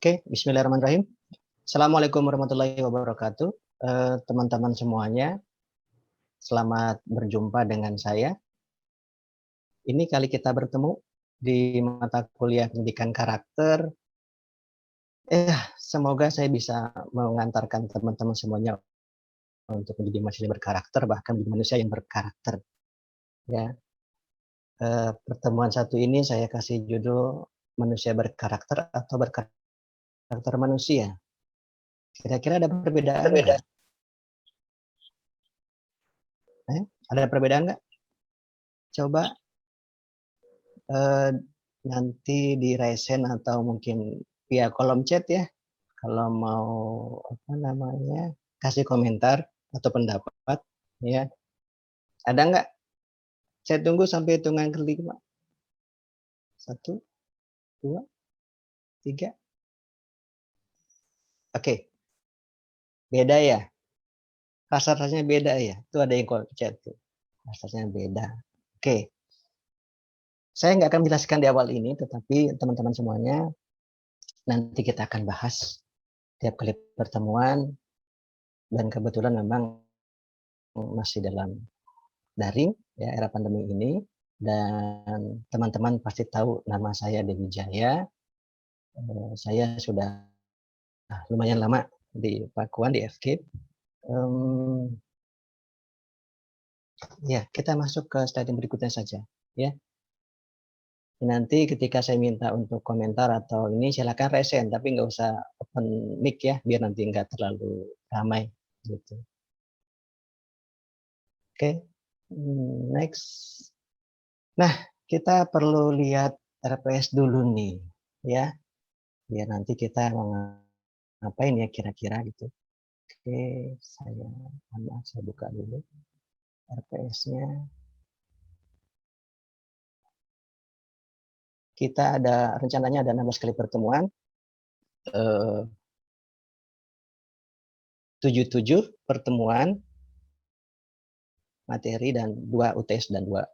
Oke, bismillahirrahmanirrahim. Assalamualaikum warahmatullahi wabarakatuh. Teman-teman semuanya, selamat berjumpa dengan saya. Ini kali kita bertemu di mata kuliah pendidikan karakter. Semoga saya bisa mengantarkan teman-teman semuanya untuk menjadi manusia berkarakter, bahkan menjadi manusia yang berkarakter. Ya, pertemuan satu ini saya kasih judul manusia berkarakter atau berkarakter manusia. Kira-kira ada perbedaan nggak? Ada perbedaan nggak? Coba nanti di resen atau mungkin via kolom chat ya, kalau mau kasih komentar atau pendapat ya. Ada nggak? Saya tunggu sampai hitungan kelima. 1, 2, 3. Oke. Beda ya? Rasanya beda ya? Itu ada yang kolom chat tuh. Rasanya beda. Oke. Saya nggak akan menjelaskan di awal ini, tetapi teman-teman semuanya nanti kita akan bahas tiap kali pertemuan, dan kebetulan memang masih dalam daring ya, era pandemi ini, dan teman-teman pasti tahu nama saya Dewi Jaya. Saya sudah lumayan lama di Pakuan, di FKIP. Ya, kita masuk ke slide yang berikutnya saja ya. Nanti ketika saya minta untuk komentar atau ini silakan resen, tapi nggak usah open mic ya, biar nanti nggak terlalu ramai gitu. Oke, next. Nah, kita perlu lihat RPS dulu nih ya, biar nanti kita mau ngapain ya kira-kira gitu. Oke, saya buka dulu RPS-nya. Kita ada rencananya ada 16 kali pertemuan, 77 pertemuan materi dan 2 UTS dan 2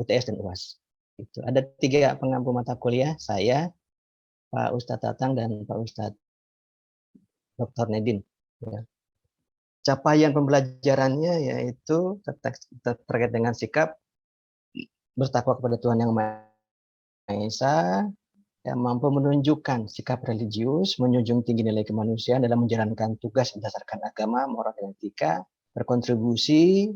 UTS dan UAS. Gitu. Ada 3 pengampu mata kuliah, saya, Pak Ustadz Tatang, dan Pak Ustadz Dr. Nedin. Ya. Capaian pembelajarannya yaitu terkait dengan sikap bertakwa kepada Tuhan Yang Maha Esa, yang mampu menunjukkan sikap religius, menjunjung tinggi nilai kemanusiaan dalam menjalankan tugas berdasarkan agama, moral, dan etika, berkontribusi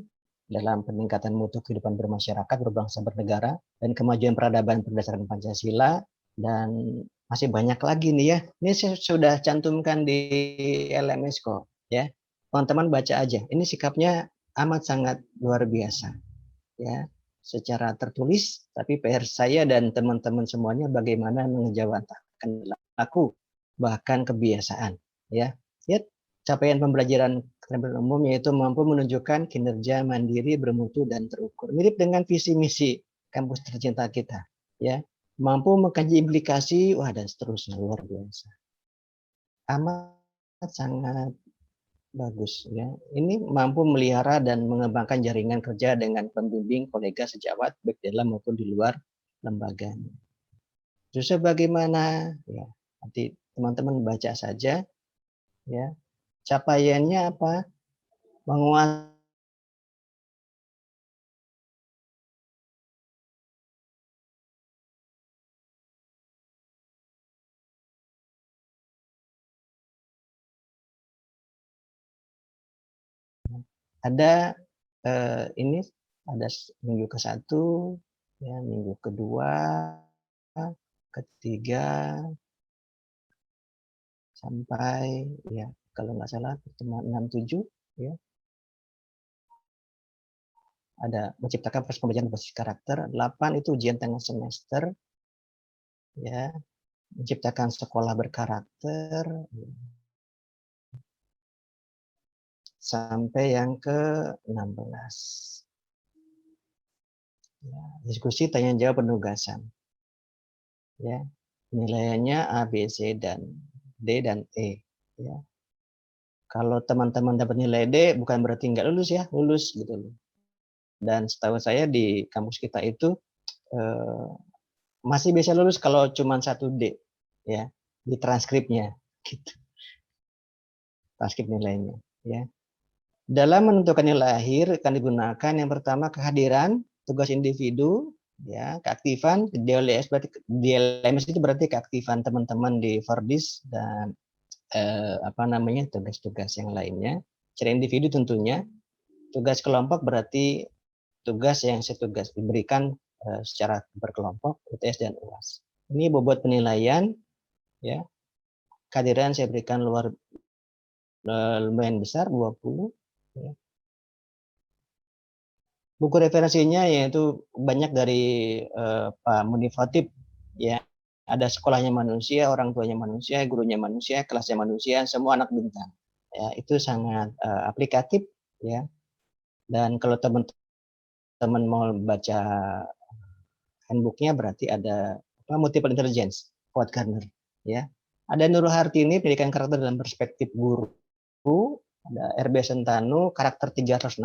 dalam peningkatan mutu kehidupan bermasyarakat, berbangsa, bernegara, dan kemajuan peradaban berdasarkan Pancasila, dan masih banyak lagi nih ya. Ini saya sudah cantumkan di LMS kok ya. Teman-teman baca aja. Ini sikapnya amat sangat luar biasa ya, secara tertulis, tapi PR saya dan teman-teman semuanya bagaimana mengejawantahkan laku bahkan kebiasaan ya. Capaian pembelajaran umum yaitu mampu menunjukkan kinerja mandiri, bermutu, dan terukur. Mirip dengan visi misi kampus tercinta kita ya. Mampu mengkaji implikasi, dan seterusnya, luar biasa. Amat sangat bagus ya. Ini mampu melihara dan mengembangkan jaringan kerja dengan pembimbing, kolega sejawat baik dalam maupun di luar lembaganya. Terus bagaimana? Ya, nanti teman-teman baca saja ya. Capaiannya apa? Menguasai ada ini ada minggu ke-1 ya, minggu kedua, ketiga sampai ya kalau nggak salah pertemuan 6-7 ya. Ada menciptakan proses pembelajaran berbasis karakter. 8 itu ujian tengah semester ya, menciptakan sekolah berkarakter sampai yang ke-16 ya, diskusi tanya jawab penugasan ya, nilainya A, B, C, dan D dan E ya. Kalau teman-teman dapat nilai D bukan berarti nggak lulus ya, lulus gitu loh. Dan setahu saya di kampus kita itu masih bisa lulus kalau cuma 1 D ya. di transkripnya, gitu. Transkrip nilainya, ya. Dalam menentukan nilai akhir akan digunakan yang pertama kehadiran, tugas individu, ya, keaktifan, DLS berarti DLMS itu berarti keaktifan teman-teman di Fordis dan tugas-tugas yang lainnya. Secara individu tentunya, tugas kelompok berarti tugas yang setugas diberikan secara berkelompok UTS dan UAS. Ini bobot penilaian, ya. Kehadiran saya berikan lumayan besar 20. Ya. Buku referensinya yaitu banyak dari Pak Munifatib, ya. Ada sekolahnya manusia, orang tuanya manusia, gurunya manusia, kelasnya manusia, semua anak bintang. Ya, itu sangat aplikatif, ya. Dan kalau teman-teman mau baca handbooknya berarti ada multiple intelligence, Howard Gardner, ya. Ada Nurul Hartini, pendidikan karakter dalam perspektif guru. Ada RB Sentanu, karakter 360.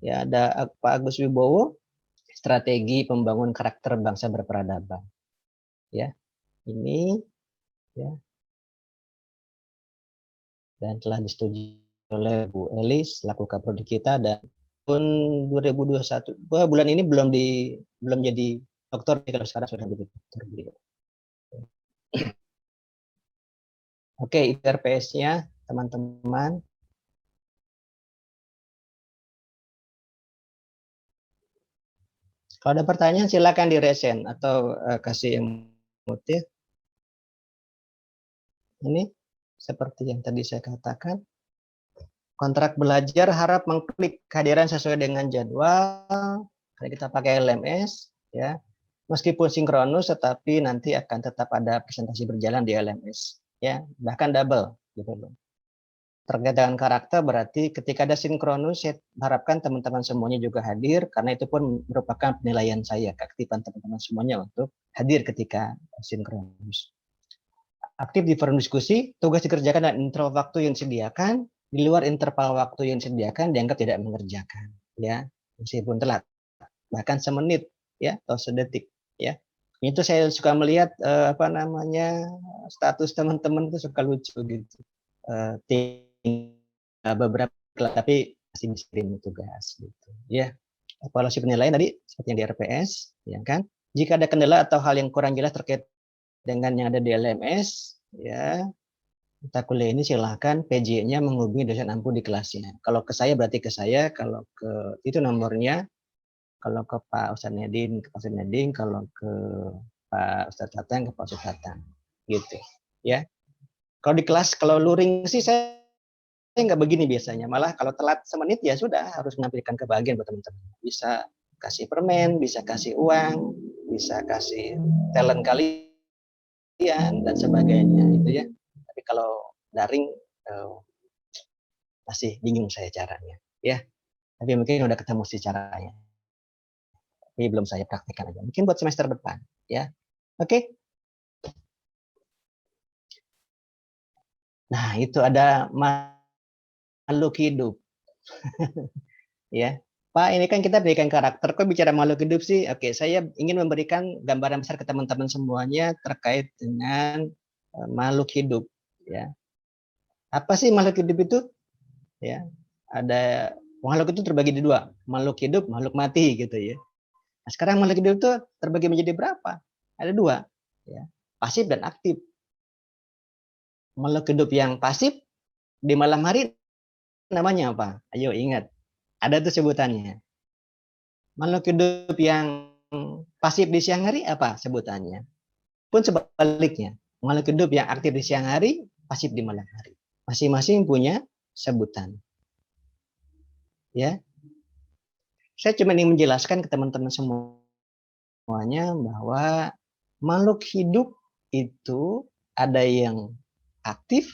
Ya, ada Pak Agus Wibowo, strategi pembangun karakter bangsa berperadaban. Ya, ini, ya, dan telah disetujui oleh Bu Elis selaku Kaprodi kita, dan tahun 2021 bulan ini belum jadi doktor, kalau sekarang sudah jadi doktor beliau. Oke, itu RPS-nya teman-teman. Kalau ada pertanyaan silakan diresen atau kasih emotif. Ini seperti yang tadi saya katakan. Kontrak belajar harap mengklik kehadiran sesuai dengan jadwal. Kalau kita pakai LMS, ya. Meskipun sinkronus, tetapi nanti akan tetap ada presentasi berjalan di LMS, ya. Bahkan double, gitu loh. Terkait dengan karakter berarti ketika ada sinkronus, saya harapkan teman-teman semuanya juga hadir, karena itu pun merupakan penilaian saya, keaktifan teman-teman semuanya untuk hadir ketika sinkronus. Aktif di forum diskusi, tugas dikerjakan dan interval waktu yang disediakan, di luar interval waktu yang disediakan dianggap tidak mengerjakan, ya, meskipun telat, bahkan semenit, ya, atau sedetik, ya. Itu saya suka melihat status teman-teman itu suka lucu gitu. Beberapa tapi masih bisa kirim tugas gitu, ya. Evaluasi penilaian tadi seperti yang di RPS, ya kan. Jika ada kendala atau hal yang kurang jelas terkait dengan yang ada di LMS, ya, mata kuliah ini silahkan PJ-nya menghubungi dosen ampuh di kelasnya. Kalau ke saya berarti ke saya, kalau ke itu nomornya, kalau ke Pak Ustadz Nedin, ke Pak Ustadz Nedin, kalau ke Pak Ustadz Tatang, ke Pak Ustadz Tatang, gitu, ya. Kalau di kelas, kalau luring sih saya nggak begini biasanya. Malah kalau telat semenit ya sudah harus menampilkan kebahagiaan buat teman-teman. Bisa kasih permen, bisa kasih uang, bisa kasih talent kalian dan sebagainya, itu ya. Tapi kalau daring masih bingung saya caranya, ya. Tapi mungkin udah ketemu sih caranya. Tapi belum saya praktekkan aja. Mungkin buat semester depan, ya. Oke. Nah, itu ada makhluk hidup. Ya. Pak, ini kan kita berikan karakter, kok bicara makhluk hidup sih? Oke, saya ingin memberikan gambaran besar ke teman-teman semuanya terkait dengan makhluk hidup, ya. Apa sih makhluk hidup itu? Ya, ada makhluk itu terbagi di dua, makhluk hidup, makhluk mati, gitu ya. Nah, sekarang makhluk hidup itu terbagi menjadi berapa? Ada dua, ya, pasif dan aktif. Makhluk hidup yang pasif di malam hari namanya apa? Ayo ingat, ada tuh sebutannya. Makhluk hidup yang pasif di siang hari apa sebutannya? Pun sebaliknya, makhluk hidup yang aktif di siang hari, pasif di malam hari. Masing-masing punya sebutan. Ya, saya cuma ingin menjelaskan ke teman-teman semuanya bahwa makhluk hidup itu ada yang aktif,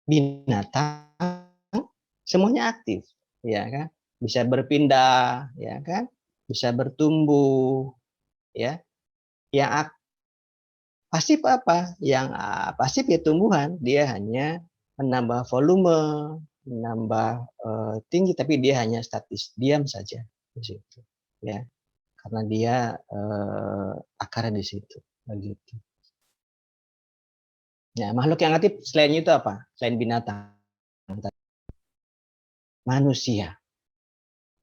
binatang, semuanya aktif, ya kan? Bisa berpindah, ya kan? Bisa bertumbuh, ya. Yang pasif apa? Yang pasif ya tumbuhan, dia hanya menambah volume, menambah tinggi, tapi dia hanya statis, diam saja di situ, ya. Karena dia akarnya di situ. Begitu. Nah, makhluk yang aktif selain itu apa? Selain binatang, manusia.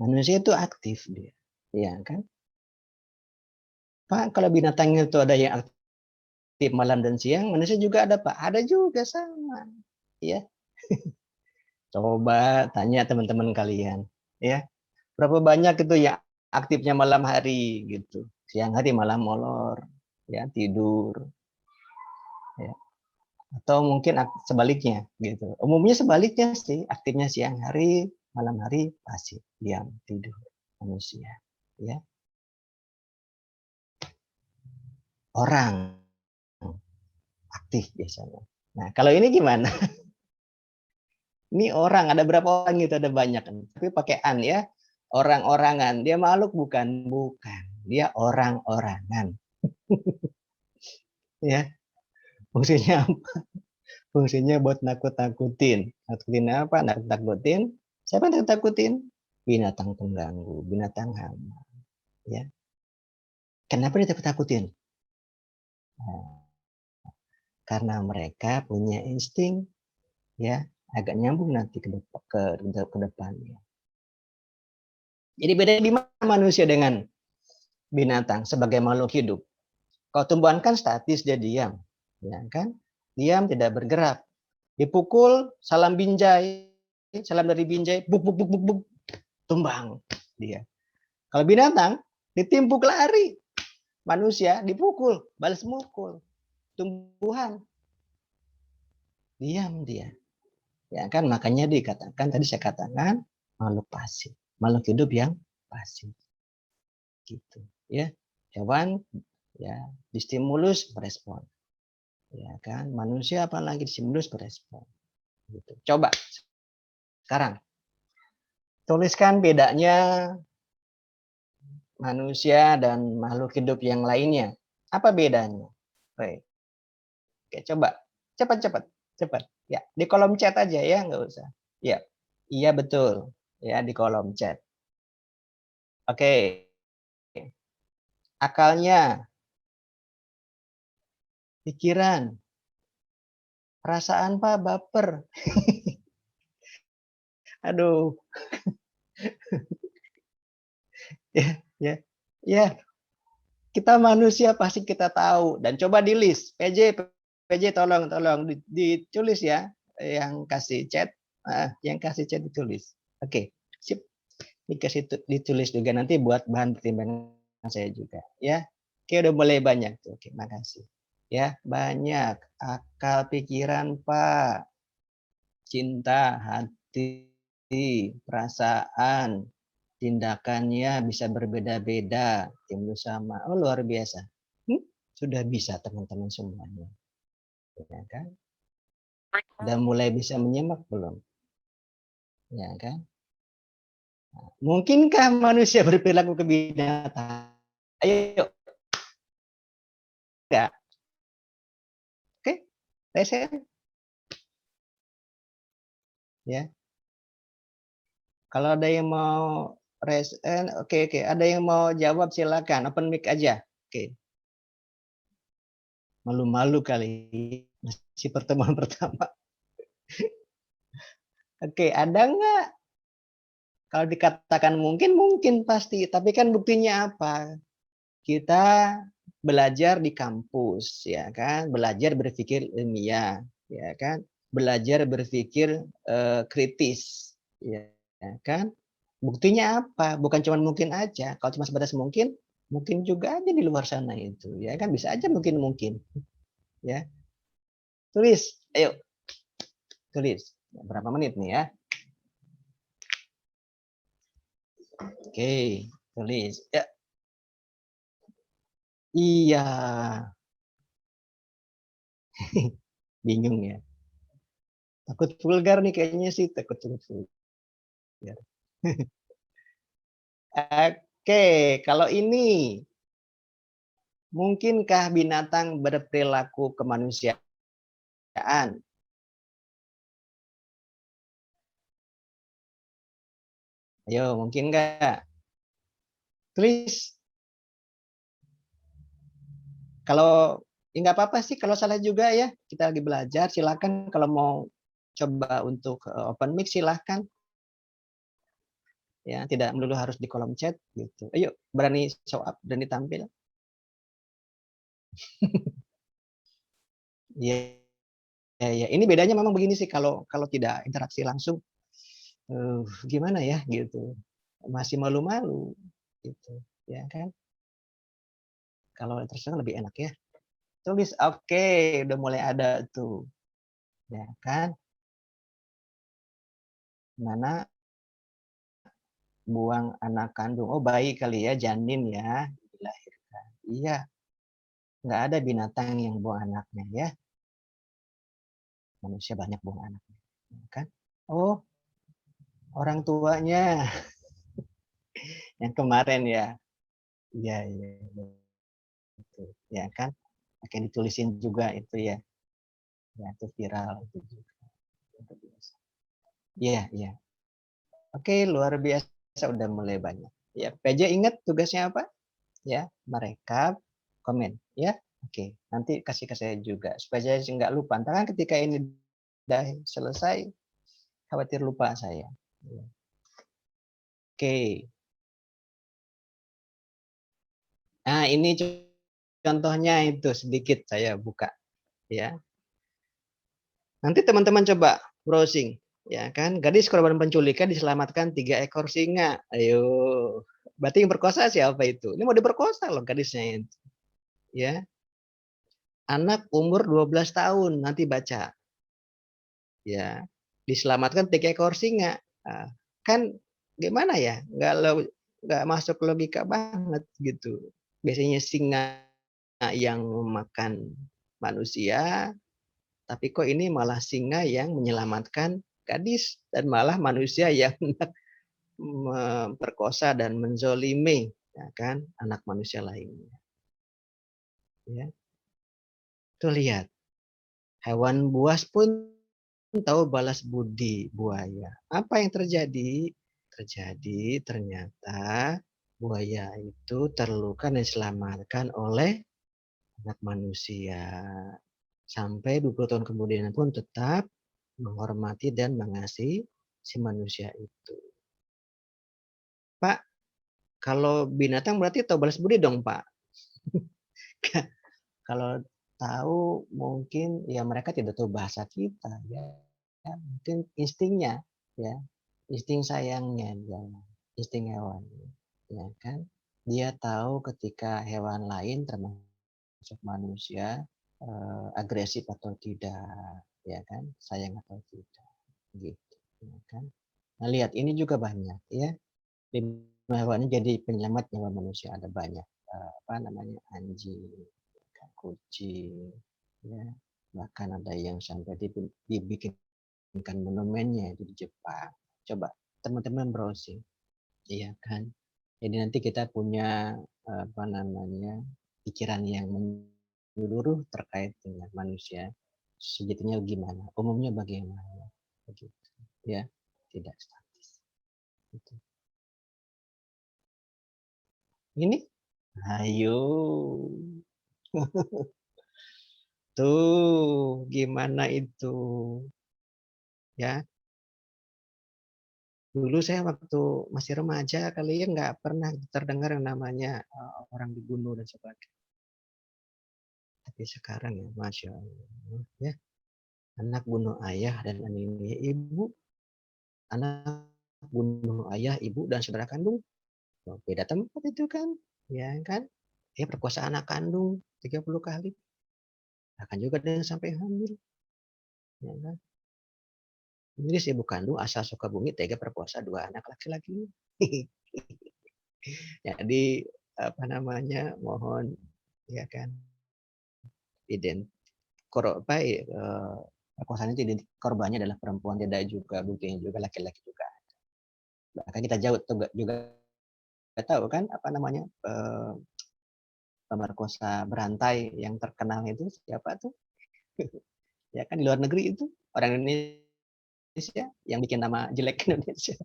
Manusia itu aktif dia, ya kan? Pak, kalau binatang itu ada yang aktif malam dan siang, manusia juga ada, Pak. Ada juga sama, ya. Coba tanya teman-teman kalian, ya. Berapa banyak itu yang aktifnya malam hari gitu. Siang hari malah molor, ya, tidur, ya. Atau mungkin sebaliknya gitu. Umumnya sebaliknya sih, aktifnya siang hari, malam hari pasif, diam, tidur manusia, ya. Orang aktif biasanya. Nah, kalau ini gimana? Ini orang, ada berapa orang gitu, ada banyak kan. Tapi pakai an ya. Orang-orangan. Dia makhluk bukan? Bukan. Dia orang-orangan. Ya, fungsinya apa? Fungsinya buat nakut-nakutin. Nakutin apa? Nakut-nakutin. Siapa yang takutin? Binatang pengganggu, binatang hama. Ya. Kenapa ditakut-takutin? Nah, karena mereka punya insting, ya, agak nyambung nanti ke depannya. Jadi beda di mana manusia dengan binatang sebagai makhluk hidup? Kalau tumbuhan kan statis, dia diam, ya kan? Diam, tidak bergerak. Dipukul, salam binjai, salam dari binjai, buk buk buk buk buk, tumbang dia. Kalau binatang ditimpuk lari, manusia dipukul, balas mukul. Tumbuhan diam dia. Ya kan, makanya dikatakan tadi saya katakan makhluk pasif, makhluk hidup yang pasif. Gitu, ya. Hewan ya distimulus berespon. Ya kan, manusia apalagi distimulus berespon. Gitu. Coba sekarang tuliskan bedanya manusia dan makhluk hidup yang lainnya. Apa bedanya? Baik. Oke, coba cepat-cepat, cepat. Ya, di kolom chat aja ya, nggak usah. Ya, iya betul. Ya, di kolom chat. Oke, akalnya, pikiran, perasaan Pak baper. Aduh, ya, ya, ya. Kita manusia pasti kita tahu dan coba di list. PJ tolong ditulis ya, yang kasih chat, yang kasih chat ditulis. Oke, sip. Dikasih ditulis juga nanti buat bahan pertimbangan saya juga ya. Oke, udah mulai banyak tuh. Oke, makasih. Ya, banyak akal pikiran Pak, cinta, hati, perasaan, tindakannya bisa berbeda-beda, timbul sama. Oh, luar biasa. Sudah bisa teman-teman semuanya. Ya kan? Udah mulai bisa menyimak belum? Ya kan? Mungkinkah manusia berperilaku ke binatang? Ayo, enggak. Oke, saya ya. Kalau ada yang mau oke, ada yang mau jawab silakan, open mic aja. Oke. Malu-malu kali, masih pertemuan pertama. Oke, ada nggak? Kalau dikatakan mungkin, mungkin pasti. Tapi kan buktinya apa? Kita belajar di kampus, ya kan? Belajar berpikir ilmiah, ya kan? Belajar berpikir kritis, ya kan? Buktinya apa? Bukan cuma mungkin aja. Kalau cuma sebatas mungkin juga aja di luar sana itu, ya kan? Bisa aja mungkin, ya. Tulis, ayo tulis. Berapa menit nih ya? Oke, tulis. Ya, iya. Bingung ya. Takut vulgar nih kayaknya sih, takut vulgar. Oke, kalau ini mungkinkah binatang berperilaku kemanusiaan? Ayo, mungkin nggak? Tulis. Kalau ya nggak apa-apa sih kalau salah juga ya, kita lagi belajar, silakan kalau mau coba untuk, open mic silahkan, ya tidak melulu harus di kolom chat gitu. Ayo berani show up, berani tampil. Iya, ya ya, ini bedanya memang begini sih kalau kalau tidak interaksi langsung, gimana ya gitu, masih malu-malu gitu, ya kan. Kalau interaksi kan lebih enak ya. Tulis, oke, udah mulai ada tuh, ya kan. Mana buang anak kandung, oh bayi kali ya, janin ya, dilahirkan. Iya, nggak ada binatang yang buang anaknya ya, manusia banyak buang anaknya, ya kan. Oh, orang tuanya yang kemarin ya, iya iya, betul, ya kan. Pakai ditulisin juga itu ya, ya itu viral itu juga, luar biasa. Iya iya. Oke, luar biasa udah mulai banyak. Ya, PJ ingat tugasnya apa? Ya, merekap, komen, ya. Oke, nanti kasih ke saya juga supaya saya nggak lupa. Ntar kan ketika ini udah selesai, khawatir lupa saya. Ya. Oke. Nah, ini contohnya itu sedikit saya buka ya. Nanti teman-teman coba browsing ya kan. Gadis korban penculikan diselamatkan 3 ekor singa. Ayo. Berarti yang berkosa siapa itu? Ini mau diperkosa loh gadisnya itu. Ya. Anak umur 12 tahun nanti baca. Ya. Diselamatkan 3 ekor singa. Nah, kan gimana ya? Nggak masuk logika banget gitu. Biasanya singa yang memakan manusia, tapi kok ini malah singa yang menyelamatkan gadis dan malah manusia yang memperkosa dan menzolimi ya kan anak manusia lainnya. Ya. Tuh lihat, hewan buas pun tahu balas budi buaya. Apa yang terjadi? Terjadi ternyata buaya itu terluka dan diselamatkan oleh anak manusia. Sampai 20 tahun kemudian pun tetap menghormati dan mengasihi si manusia itu. Pak, kalau binatang berarti tahu balas budi dong, Pak. Kalau tahu mungkin ya mereka tidak tahu bahasa kita ya. Ya, mungkin instingnya ya, insting sayangnya ya, insting hewan ya kan. Dia tahu ketika hewan lain termasuk manusia agresif atau tidak ya kan, sayang atau tidak gitu ya kan. Nah, lihat ini juga banyak ya. Hewan ini jadi penyelamat nyawa manusia ada banyak apa namanya anjing, kucing, ya. Bahkan ada yang sampai dibikinkan monumennya itu di Jepang. Coba teman-teman browsing, iya kan. Jadi nanti kita punya apa namanya pikiran yang menyeluruh terkait dengan manusia sejatinya gimana, umumnya bagaimana, begitu, ya, tidak statis. Gitu. Ini, ayo, tuh gimana itu, ya. Dulu saya waktu masih remaja kali ya nggak pernah terdengar yang namanya orang dibunuh dan sebagainya. Tapi sekarang ya, masya Allah, ya anak bunuh ayah dan aniaya ibu, anak bunuh ayah, ibu dan saudara kandung, beda tempat itu kan, ya kan? Ya perkosa anak kandung 30 kali, akan juga ada yang sampai hamil, ya kan? Inggris ibu kandung asal Sukabumi tega perkosa 2 anak laki-laki. Jadi apa namanya mohon ya kan ident apa perkosaan itu korbannya adalah perempuan tidak juga buktinya juga laki-laki juga. Bahkan kita jauh juga tahu kan apa namanya pemerkosa berantai yang terkenal itu siapa tuh? Ya kan di luar negeri itu orang Indonesia yang bikin nama jelek Indonesia.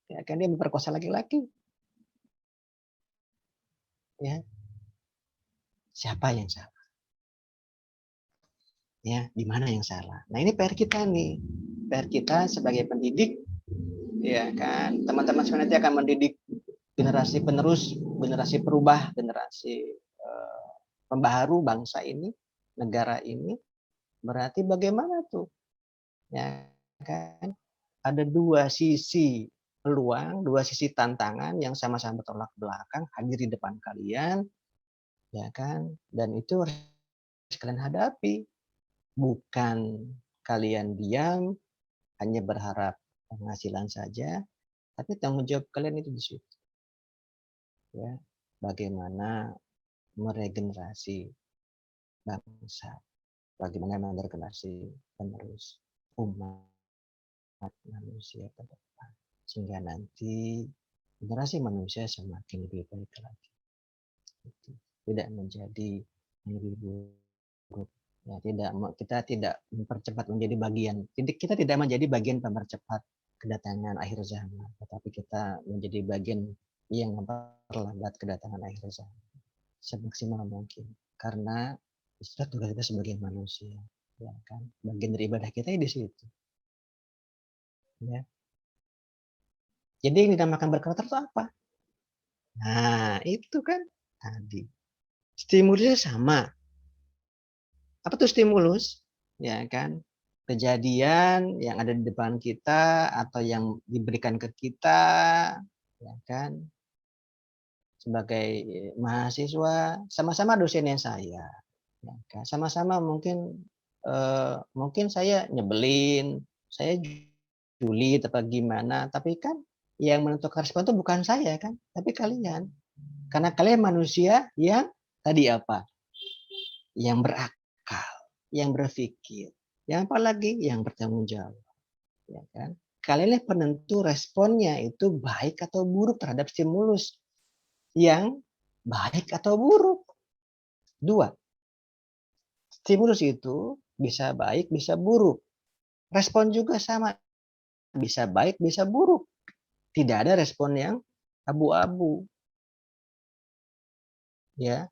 Ya kan dia memperkosa laki-laki. Ya siapa yang salah? Ya, di mana yang salah? Nah, ini PR kita nih. PR kita sebagai pendidik, ya kan. Teman-teman semua nanti akan mendidik generasi penerus, generasi perubah, generasi pembaharu bangsa ini, negara ini. Berarti bagaimana tuh? Ya kan? Ada dua sisi peluang, dua sisi tantangan yang sama-sama bertolak belakang hadir di depan kalian, ya kan? Dan itu harus kalian hadapi. Bukan kalian diam, hanya berharap penghasilan saja, tapi tanggung jawab kalian itu di situ. Ya, bagaimana meregenerasi bangsa, bagaimana meregenerasi penerus umat manusia ke depan, sehingga nanti generasi manusia semakin lebih baik lagi. Tidak menjadi lebih buruk. Ya, kita tidak mempercepat menjadi bagian. Kita tidak menjadi bagian pemercepat kedatangan akhir zaman, tetapi kita menjadi bagian yang memperlambat kedatangan akhir zaman semaksimal mungkin. Karena itu tugas kita sebagai manusia, ya kan? Bagian dari ibadah kita di situ. Ya. Jadi yang dinamakan berkarakter itu apa? Nah, itu kan tadi. Stimulusnya sama. Apa tuh stimulus? Ya kan? Kejadian yang ada di depan kita atau yang diberikan ke kita, ya kan? Sebagai mahasiswa, sama-sama dosennya saya. Ya kan? Sama-sama mungkin saya nyebelin, saya julid apa gimana, tapi kan yang menentukan respon itu bukan saya kan, tapi kalian. Karena kalian manusia yang tadi apa? Yang berakal, yang berpikir, yang apalagi yang bertanggung jawab, ya kan? Kalian penentu responnya itu baik atau buruk terhadap stimulus yang baik atau buruk. Dua, stimulus itu bisa baik, bisa buruk. Respon juga sama, bisa baik, bisa buruk. Tidak ada respon yang abu-abu, ya.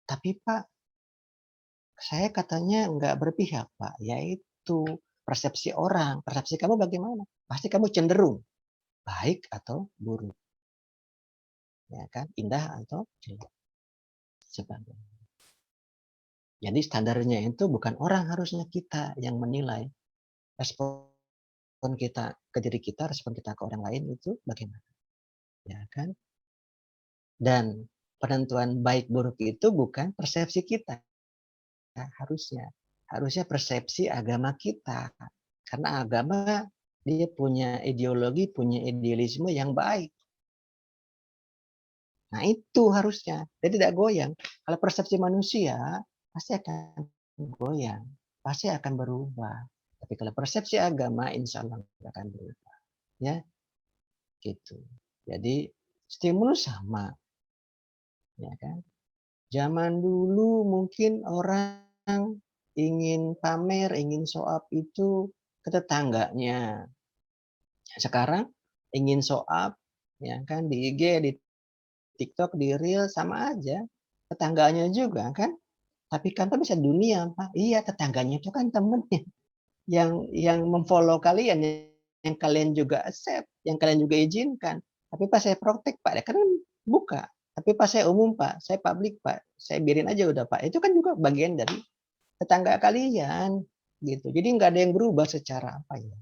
Tapi Pak, saya katanya nggak berpihak, Pak. Yaitu persepsi orang. Persepsi kamu bagaimana? Pasti kamu cenderung baik atau buruk. Ya kan? Indah atau jelek. Sebagainya. Jadi standarnya itu bukan orang, harusnya kita yang menilai. Respon kita ke diri kita, respon kita ke orang lain itu bagaimana. Ya kan? Dan penentuan baik buruk itu bukan persepsi kita. Harusnya. Harusnya persepsi agama kita. Karena agama dia punya ideologi, punya idealisme yang baik. Nah itu harusnya. Dia tidak goyang. Kalau persepsi manusia, pasti akan goyang. Pasti akan berubah. Tapi kalau persepsi agama, insya Allah akan berubah. Ya, gitu. Jadi stimulus sama. Ya kan? Zaman dulu mungkin orang ingin pamer, ingin show up itu ke tetangganya. Sekarang ingin show up, ya kan, di IG, di TikTok, di Reel sama aja. Tetangganya juga kan. Tapi kan bisa dunia, Pak. Iya, tetangganya itu kan temennya yang memfollow kalian, yang kalian juga accept, yang kalian juga izinkan. Tapi pas saya protek, Pak, ya kan buka. Tapi pas saya umum, Pak, saya publik, Pak, saya biarin aja udah, Pak. Itu kan juga bagian dari tetangga kalian, gitu. Jadi nggak ada yang berubah secara apa ya?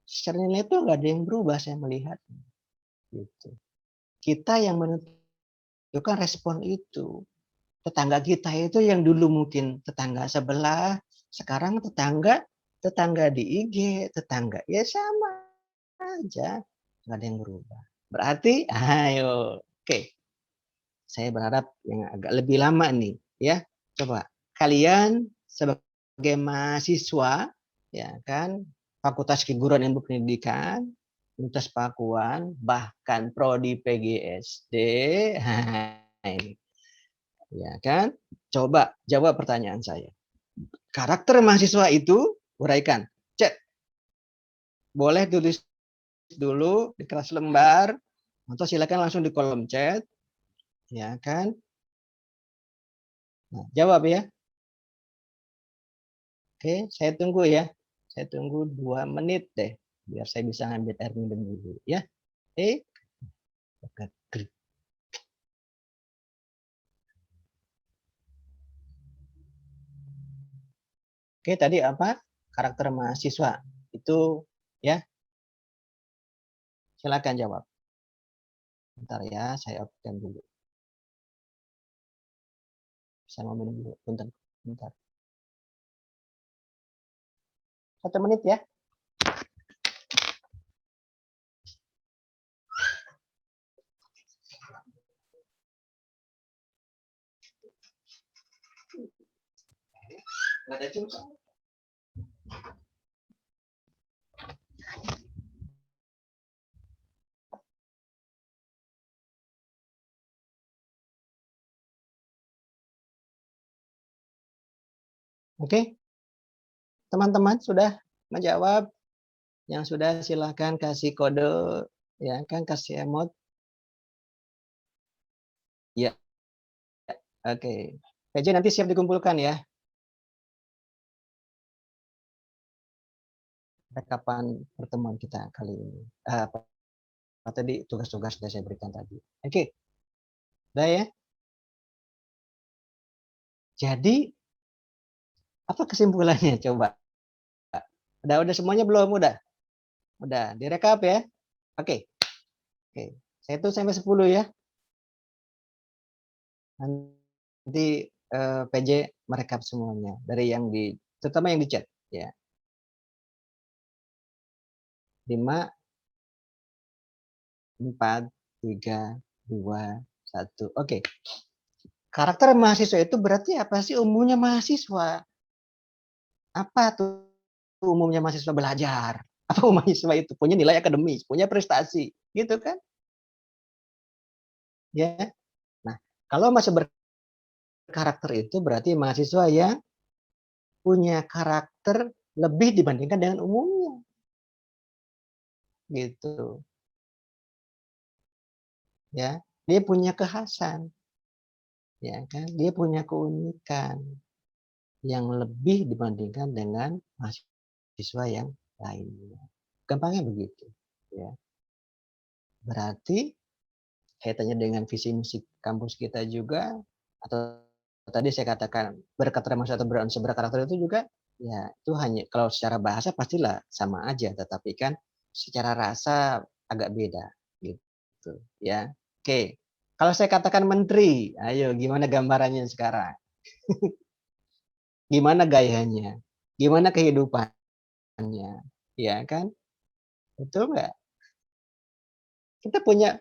Secara nilai itu nggak ada yang berubah saya melihat. Gitu. Kita yang menentukan respon itu. Tetangga kita itu yang dulu mungkin tetangga sebelah, sekarang tetangga di IG, tetangga ya sama aja, nggak ada yang berubah. Berarti, ayo, oke, saya berharap yang agak lebih lama nih, ya. Coba kalian sebagai mahasiswa, ya kan, Fakultas Keguruan Ilmu Pendidikan, Universitas Pakuan, bahkan prodi PGSD, ini, ya kan? Coba jawab pertanyaan saya. Karakter mahasiswa itu, uraikan. Cek, boleh tulis dulu di kelas lembar, atau silakan langsung di kolom chat, ya kan? Nah, jawab ya. Oke, saya tunggu ya. Saya tunggu 2 menit deh, biar saya bisa ngambil air minum dulu ya. Oke. Oke, tadi apa? Karakter mahasiswa. Itu ya, silakan jawab. Bentar ya, saya open dulu. Saya mau minum dulu. Bentar. Bentar. 1 menit ya. Nggak ada cinta. Oke, teman-teman sudah menjawab? Yang sudah silahkan kasih kode, ya kan, kasih emot. Ya, oke. PJ nanti siap dikumpulkan ya. Rekapan pertemuan kita kali ini. Apa tadi tugas-tugas sudah saya berikan tadi. Oke, udah ya. Jadi apa kesimpulannya coba? Udah semuanya belum? Udah direkap ya. Oke. Oke. Saya tuh sampai 10 ya. Nanti PJ merekap semuanya dari yang terutama yang di chat ya. 5, 4, 3, 2, 1. Oke. Karakter mahasiswa itu berarti apa sih? Umumnya mahasiswa. Apa tuh umumnya mahasiswa belajar? Apa mahasiswa itu punya nilai akademis, punya prestasi, gitu kan? Ya. Nah, kalau masih berkarakter itu berarti mahasiswa yang punya karakter lebih dibandingkan dengan umumnya. Gitu. Ya, dia punya kekhasan. Ya kan? Dia punya keunikan yang lebih dibandingkan dengan mahasiswa yang lainnya. Gampangnya begitu. Ya. Berarti kaitannya dengan visi misi kampus kita juga, atau tadi saya katakan berkarakter atau berunsur berkarakter itu juga, ya itu hanya kalau secara bahasa pastilah sama aja, tetapi kan secara rasa agak beda gitu ya. Oke, kalau saya katakan menteri, ayo gimana gambarannya sekarang? Gimana gayanya? Gimana kehidupannya? Ya kan? Betul nggak? Kita punya,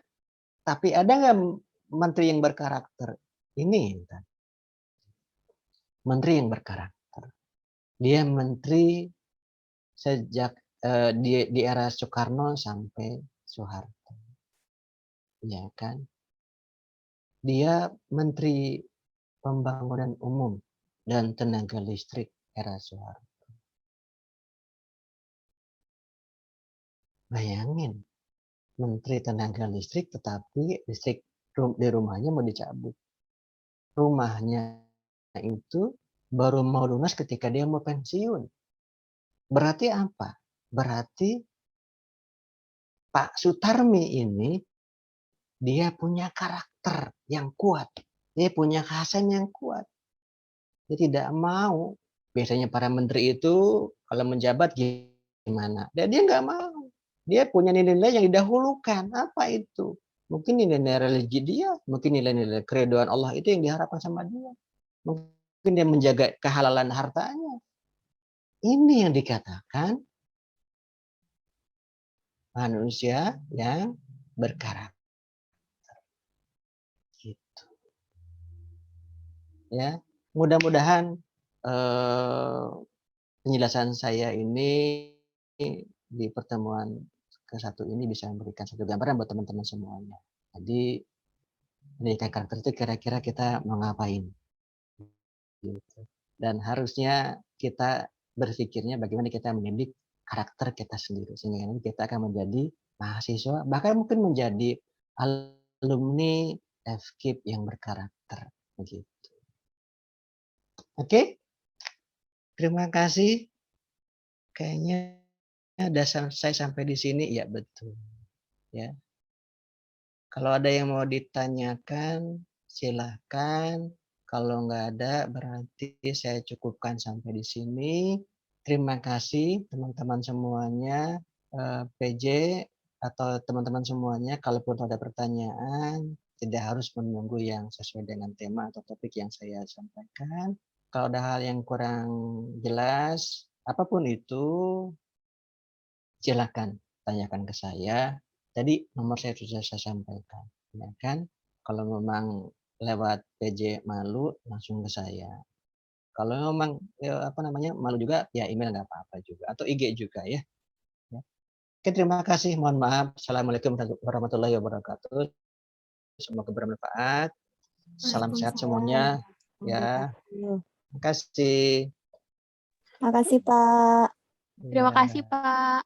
tapi ada nggak menteri yang berkarakter? Ini menteri yang berkarakter. Dia menteri sejak di era Soekarno sampai Soeharto, ya kan? Dia menteri pembangunan umum dan tenaga listrik era Soeharto. Bayangin, menteri tenaga listrik tetapi listrik di rumahnya mau dicabut. Rumahnya itu baru mau lunas ketika dia mau pensiun. Berarti apa? Berarti Pak Sutarmi ini dia punya karakter yang kuat. Dia punya kekhasan yang kuat. Dia tidak mau. Biasanya para menteri itu kalau menjabat gimana? Dia nggak mau. Dia punya nilai-nilai yang didahulukan. Apa itu? Mungkin nilai-nilai religi dia, mungkin nilai-nilai keriduan Allah itu yang diharapkan sama dia. Mungkin dia menjaga kehalalan hartanya. Ini yang dikatakan manusia yang berkarakter. Gitu. Ya, mudah-mudahan penjelasan saya ini di pertemuan ke-1 ini bisa memberikan satu gambaran buat teman-teman semuanya. Jadi pendidikan karakter itu kira-kira kita mau ngapain? Gitu. Dan harusnya kita berpikirnya bagaimana kita mendidik karakter kita sendiri sehingga nanti kita akan menjadi mahasiswa bahkan mungkin menjadi alumni FKIP yang berkarakter begitu. Oke? Terima kasih. Kayaknya udah selesai sampai di sini. Ya, betul. Ya. Kalau ada yang mau ditanyakan, silahkan. Kalau nggak ada, berarti saya cukupkan sampai di sini. Terima kasih teman-teman semuanya, PJ atau teman-teman semuanya. Kalaupun ada pertanyaan, tidak harus menunggu yang sesuai dengan tema atau topik yang saya sampaikan. Kalau ada hal yang kurang jelas, apapun itu, silakan tanyakan ke saya. Tadi nomor saya sudah saya sampaikan, ya kan? Kalau memang lewat PJ malu, langsung ke saya. Kalau memang apa namanya malu juga, ya email nggak apa-apa juga, atau IG juga ya. Ya. Oke, terima kasih. Mohon maaf. Assalamualaikum warahmatullahi wabarakatuh. Semoga bermanfaat. Salam sehat Waalaikumsalam semuanya. warahmatullahi Ya, wabarakatuh. terima kasih. Makasih, Pak. Terima Ya. kasih, Pak.